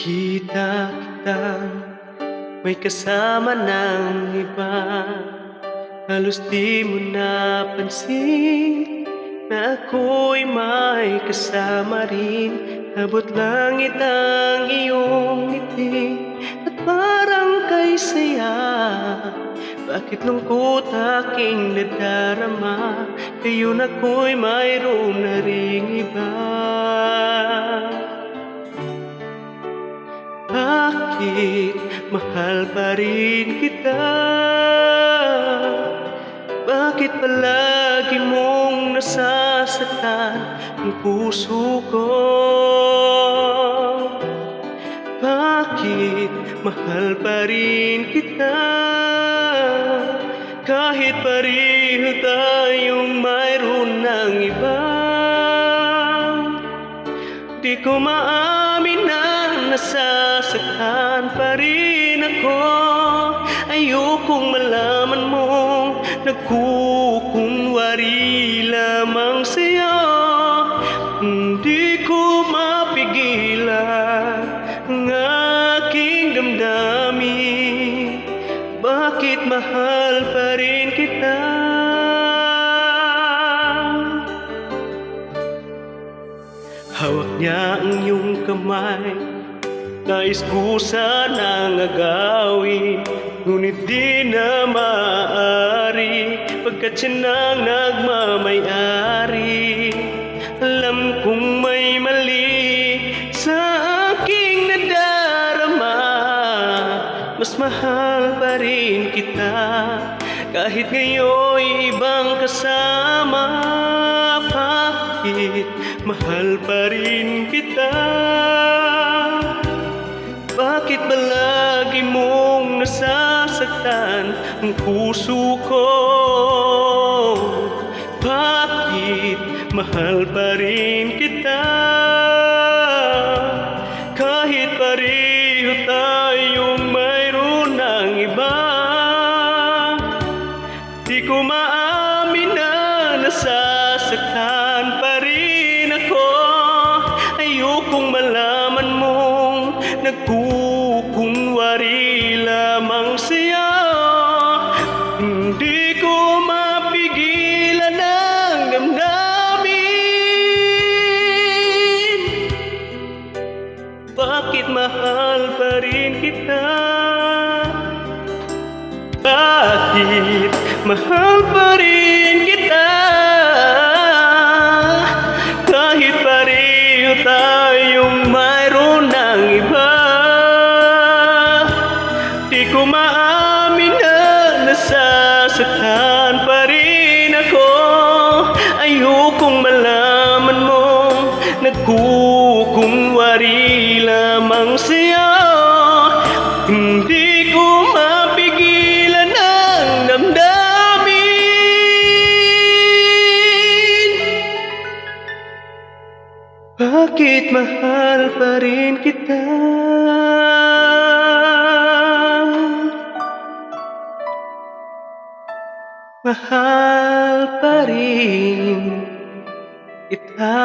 Nakita kitang may kasama ng iba. Halos di mo napansin na ako'y may kasama rin. Abot langit ang iyong ngiti at parang kay saya. Bakit lungkot aking nadarama, ngayon ako'y mayroon na ring iba? Bakit mahal pa rin kita? Bakit palagi mong nasasaktan ang puso ko? Bakit mahal pa rin kita? Kahit pareho tayong mayroon ng iba. Di ko maamin na nasasaktan pa rin ako. Ayokong malaman mong nagkukunwari lamang sa'yo. Hindi ko mapigilan ang aking damdamin. Bakit mahal pa rin kita? Hawak niya ang iyong kamay, nais ko sanang agawin, ngunit di na maaari, pagkat siya nang nagmamay-ari. Alam kong may mali sa aking nadarama, mas mahal pa rin kita, kahit ngayon'y ibang kasama. Bakit mahal pa rin kita? Bakit palagi mong nasasaktan ang puso ko? Bakit mahal pa rin kita? Kahit pareho tayong mayroon ng iba. Di ko maamin na nasasaktan pa rin ako. Ayokong malaman mong nagkukunwari lamang siya. Hindi ko mapigilan ang damdamin. Bakit mahal pa rin kita? Bakit mahal pa rin kita? Kahit pareho tayong mayroon ng iba. Di ko maamin na nasasaktan pa rin ako. Ayokong malaman mong nagkukunwari lamang siya. Hindi ko mapigilan ang damdamin. Bakit mahal pa rin kita? Mahal pa rin kita.